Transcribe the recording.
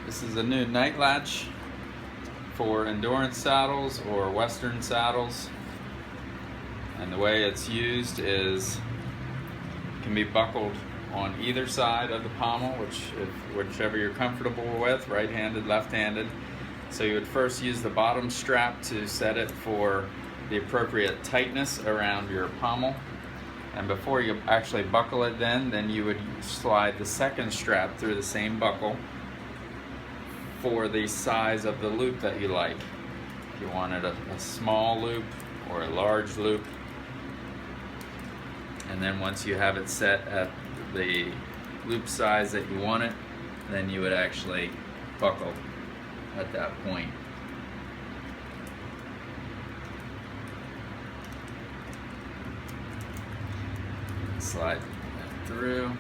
This is a new night latch for endurance saddles or western saddles. And the way it's used is it can be buckled on either side of the pommel, whichever you're comfortable with, right-handed, left-handed. So you would first use the bottom strap to set it for the appropriate tightness around your pommel. And before you actually buckle it then you would slide the second strap through the same buckle for the size of the loop that you like. If you wanted a small loop or a large loop. And then once you have it set at the loop size that you want it, then you would actually buckle at that point. Slide that through.